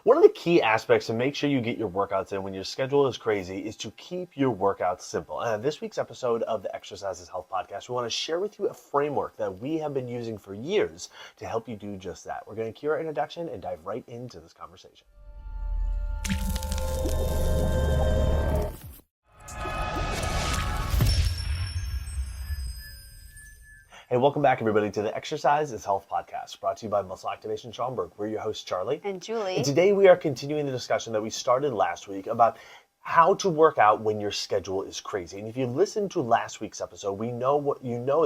One of the key aspects to make sure you get your workouts in when your schedule is crazy is to keep your workouts simple. And this week's episode of the Exercises Health Podcast, we want to share with you a framework that we have been using for years to help you do just that. We're going to cue our introduction and dive right into this conversation. Hey, welcome back, everybody, to the Exercise is Health Podcast, brought to you by Muscle Activation Schaumburg. We're your hosts, Charlie. And Julie. And today we are continuing the discussion that we started last week about how to work out when your schedule is crazy. And if you listened to last week's episode, we know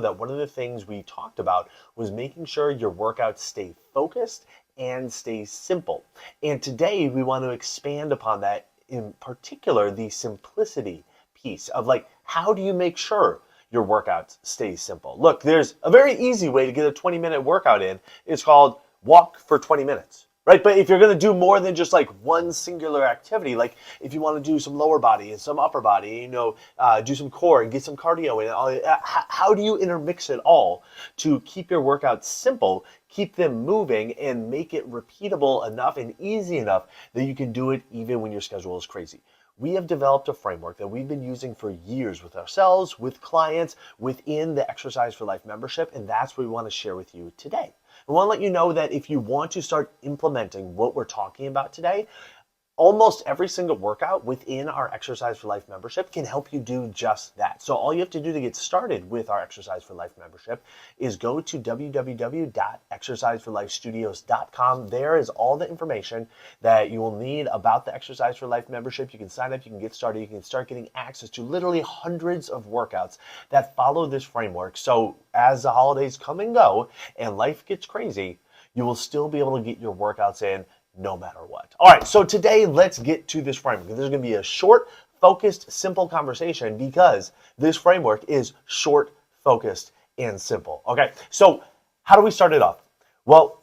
that one of the things we talked about was making sure your workouts stay focused and stay simple. And today we want to expand upon that, in particular, the simplicity piece of how do you make sure your workouts stay simple? Look, there's a very easy way to get a 20-minute workout in. It's called walk for 20 minutes, right? But if you're going to do more than just one singular activity, if you want to do some lower body and some upper body, do some core and get some cardio in, how do you intermix it all to keep your workouts simple, keep them moving, and make it repeatable enough and easy enough that you can do it even when your schedule is crazy? We have developed a framework that we've been using for years with ourselves, with clients, within the Exercise for Life membership, and that's what we want to share with you today. I want to let you know that if you want to start implementing what we're talking about today, almost every single workout within our Exercise for Life membership can help you do just that. So all you have to do to get started with our Exercise for Life membership is go to www.exerciseforlifestudios.com. There is all the information that you will need about the Exercise for Life membership. You can sign up, you can get started, you can start getting access to literally hundreds of workouts that follow this framework. So as the holidays come and go and life gets crazy, you will still be able to get your workouts in no matter what. All right, so today let's get to this framework. There's going to be a short, focused, simple conversation because this framework is short, focused, and simple. Okay, so how do we start it off? Well,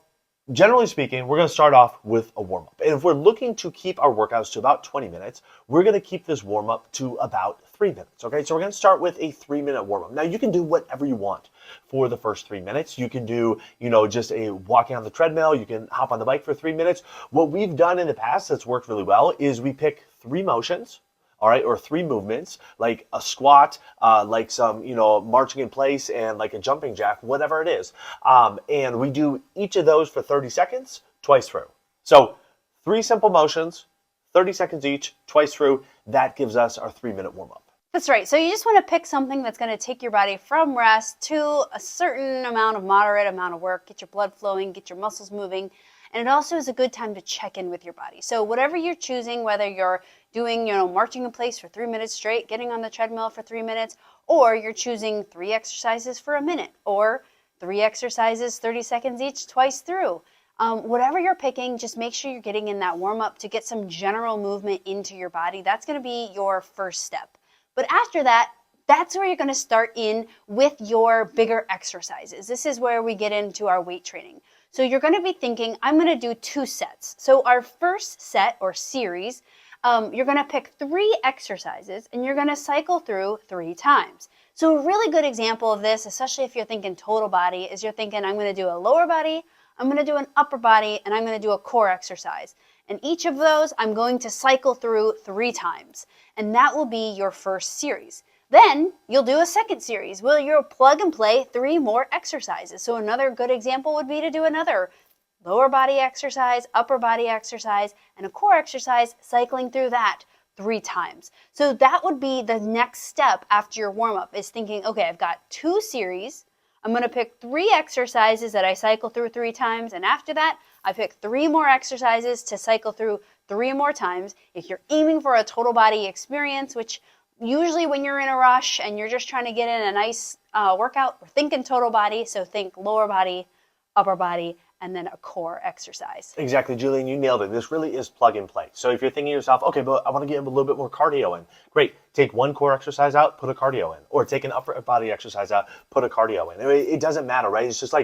generally speaking, we're going to start off with a warm-up. And if we're looking to keep our workouts to about 20 minutes, we're going to keep this warm-up to about 3 minutes, okay? So we're going to start with a 3-minute warm-up. Now, you can do whatever you want for the first 3 minutes. You can do, just a walking on the treadmill. You can hop on the bike for 3 minutes. What we've done in the past that's worked really well is we pick 3 motions, all right, or 3 movements, like a squat, like some, marching in place, and like a jumping jack, whatever it is. And we do each of those for 30 seconds, twice through. So 3 simple motions, 30 seconds each, twice through. That gives us our 3-minute warm-up. That's right. So you just want to pick something that's going to take your body from rest to a certain moderate amount of work, get your blood flowing, get your muscles moving. And it also is a good time to check in with your body. So whatever you're choosing, whether you're doing, marching in place for 3 minutes straight, getting on the treadmill for 3 minutes, or you're choosing 3 exercises for a minute, or 3 exercises, 30 seconds each, twice through. Whatever you're picking, just make sure you're getting in that warm up to get some general movement into your body. That's going to be your first step. But after that, that's where you're going to start in with your bigger exercises. This is where we get into our weight training. So you're going to be thinking, I'm going to do 2 sets. So our first set or series, you're going to pick 3 exercises and you're going to cycle through 3 times. So a really good example of this, especially if you're thinking total body, is you're thinking, I'm going to do a lower body, I'm going to do an upper body, and I'm going to do a core exercise. And each of those, I'm going to cycle through 3 times. And that will be your first series. Then you'll do a second series where you'll plug and play 3 more exercises. So another good example would be to do another lower body exercise, upper body exercise, and a core exercise, cycling through that 3 times. So that would be the next step after your warm-up, is thinking, okay, I've got 2 series. I'm going to pick 3 exercises that I cycle through 3 times. And after that, I pick 3 more exercises to cycle through 3 more times. If you're aiming for a total body experience, which usually when you're in a rush and you're just trying to get in a nice workout, we're thinking total body. So think lower body, upper body, and then a core exercise. Exactly, Julian, you nailed it. This really is plug and play. So if you're thinking to yourself, okay, but I want to get a little bit more cardio in. Great, take 1 core exercise out, put a cardio in. Or take an upper body exercise out, put a cardio in. It doesn't matter, right? It's just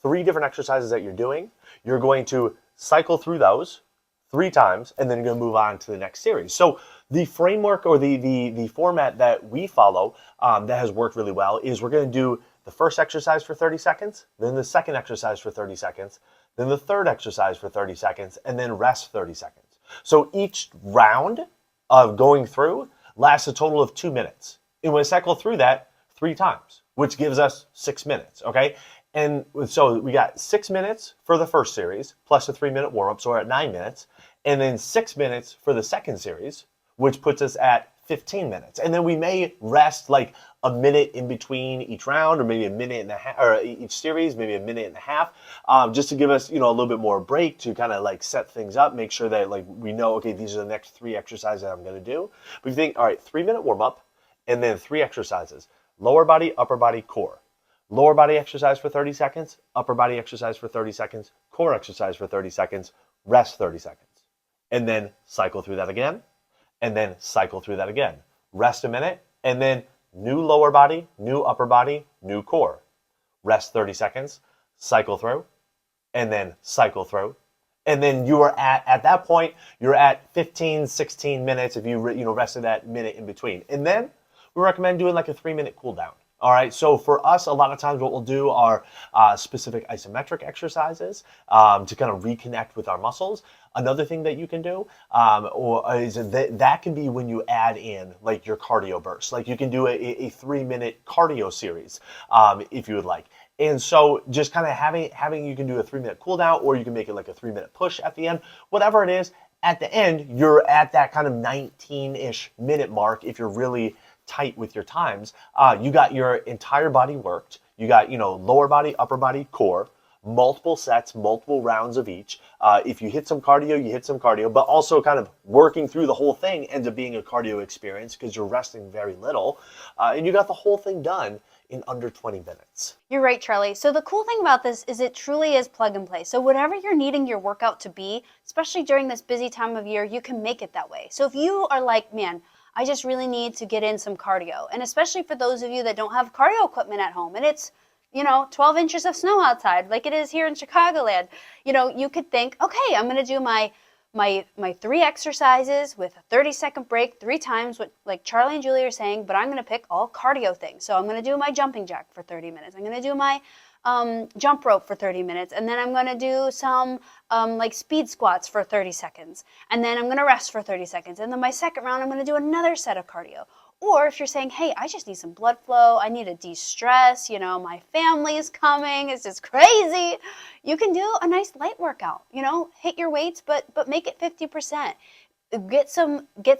3 different exercises that you're doing. You're going to cycle through those 3 times, and then you're going to move on to the next series. So the framework or the format that we follow that has worked really well is we're going to do the first exercise for 30 seconds, then the second exercise for 30 seconds, then the third exercise for 30 seconds, and then rest 30 seconds. So each round of going through lasts a total of 2 minutes. And we cycle through that 3 times, which gives us 6 minutes, okay? And so we got 6 minutes for the first series, plus a 3-minute warm-up, so we're at 9 minutes. And then 6 minutes for the second series, which puts us at 15 minutes. And then we may rest like a minute in between each round, or maybe a minute and a half, or each series, maybe a minute and a half, just to give us, a little bit more break to kind of like set things up, make sure that like we know, okay, these are the next 3 exercises that I'm going to do. But you think, all right, 3-minute warm up, and then 3 exercises: lower body, upper body, core. Lower body exercise for 30 seconds, upper body exercise for 30 seconds, core exercise for 30 seconds, rest 30 seconds. And then cycle through that again, and then cycle through that again. Rest a minute, and then new lower body, new upper body, new core. Rest 30 seconds, cycle through, and then cycle through. And then you are at that point, you're at 15, 16 minutes if you rested that minute in between. And then we recommend doing like a 3-minute cool down. All right, so for us, a lot of times what we'll do are specific isometric exercises to kind of reconnect with our muscles. Another thing that you can do is that can be when you add in like your cardio burst. Like you can do a 3-minute cardio series if you would like. And so just kind of having you can do a 3-minute cool down, or you can make it like a 3-minute push at the end, whatever it is. At the end, you're at that kind of 19-ish minute mark if you're really tight with your times. You got your entire body worked. You got, lower body, upper body, core, multiple sets, multiple rounds of each. If you hit some cardio, you hit some cardio, but also kind of working through the whole thing ends up being a cardio experience because you're resting very little. And you got the whole thing done in under 20 minutes. You're right, Charlie. So the cool thing about this is it truly is plug and play. So whatever you're needing your workout to be, especially during this busy time of year, you can make it that way. So if you are like, man, I just really need to get in some cardio. And especially for those of you that don't have cardio equipment at home and it's, 12 inches of snow outside like it is here in Chicagoland, you could think, okay, I'm going to do my 3 exercises with a 30-second break 3 times, like Charlie and Julie are saying, but I'm going to pick all cardio things. So I'm going to do my jumping jack for 30 minutes. I'm going to do my jump rope for 30 minutes, and then I'm going to do some like speed squats for 30 seconds, and then I'm going to rest for 30 seconds, and then my second round I'm going to do another set of cardio. Or if you're saying, hey, I just need some blood flow, I need to de-stress, my family is coming, it's just crazy, you can do a nice light workout, hit your weights, but make it 50%. Get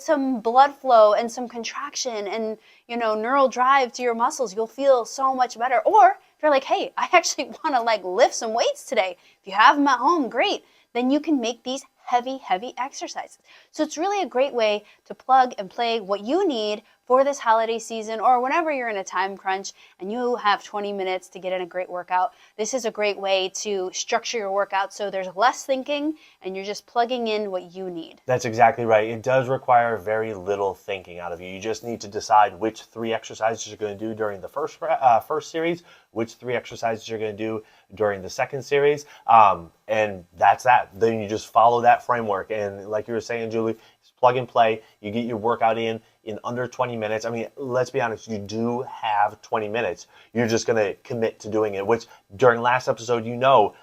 some blood flow and some contraction and neural drive to your muscles. You'll feel so much better. Or if you're like, hey, I actually want to like lift some weights today, if you have them at home, great, then you can make these heavy exercises. So it's really a great way to plug and play what you need for this holiday season, or whenever you're in a time crunch and you have 20 minutes to get in a great workout. This is a great way to structure your workout so there's less thinking and you're just plugging in what you need. That's exactly right. It does require very little thinking out of you. You just need to decide which 3 exercises you're going to do during the first series, which 3 exercises you're going to do during the second series, and that's that. Then you just follow that framework, and like you were saying, Julie, it's plug and play. You get your workout in under 20 minutes. I mean, let's be honest, you do have 20 minutes. You're just going to commit to doing it, which during last episode,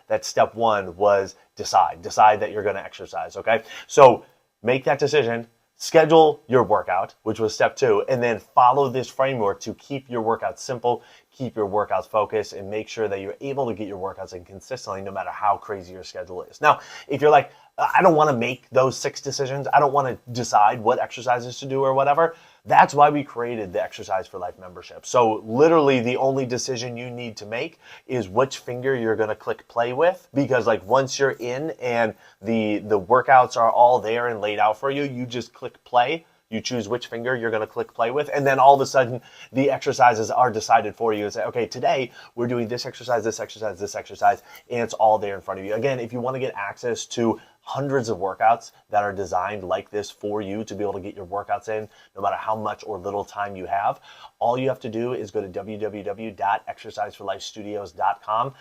that step 1 was decide that you're going to exercise, okay? So make that decision, schedule your workout, which was step 2, and then follow this framework to keep your workouts simple, keep your workouts focused, and make sure that you're able to get your workouts in consistently no matter how crazy your schedule is. Now, if you're like, I don't want to make those 6 decisions, I don't want to decide what exercises to do or whatever, that's why we created the Exercise for Life membership. So literally the only decision you need to make is which finger you're going to click play with, because like once you're in and the workouts are all there and laid out for you, you just click play. You choose which finger you're going to click play with, and then all of a sudden the exercises are decided for you and say, okay, today we're doing this exercise, this exercise, this exercise, and it's all there in front of you. Again, if you want to get access to hundreds of workouts that are designed like this for you to be able to get your workouts in no matter how much or little time you have. All you have to do is go to www.exerciseforlifestudios.com.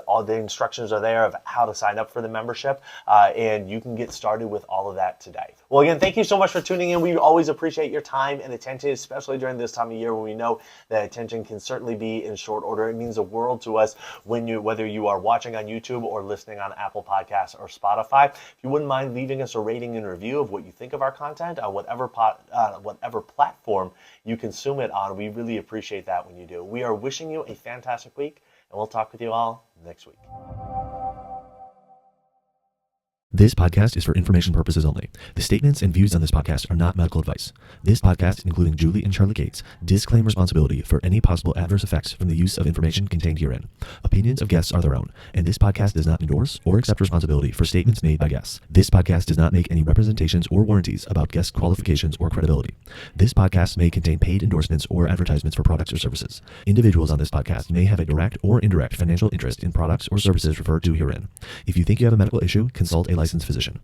All the instructions are there of how to sign up for the membership, and you can get started with all of that today. Well, again, thank you so much for tuning in. We always appreciate your time and attention, especially during this time of year when we know that attention can certainly be in short order. It means the world to us whether you are watching on YouTube or listening on Apple Podcasts or Spotify. If you wouldn't mind leaving us a rating and review of what you think of our content on whatever platform you consume it on, we really appreciate that when you do. We are wishing you a fantastic week, and we'll talk with you all next week. This podcast is for information purposes only. The statements and views on this podcast are not medical advice. This podcast, including Julie and Charlie Gates, disclaim responsibility for any possible adverse effects from the use of information contained herein. Opinions of guests are their own, and this podcast does not endorse or accept responsibility for statements made by guests. This podcast does not make any representations or warranties about guest qualifications or credibility. This podcast may contain paid endorsements or advertisements for products or services. Individuals on this podcast may have a direct or indirect financial interest in products or services referred to herein. If you think you have a medical issue, consult a licensed physician.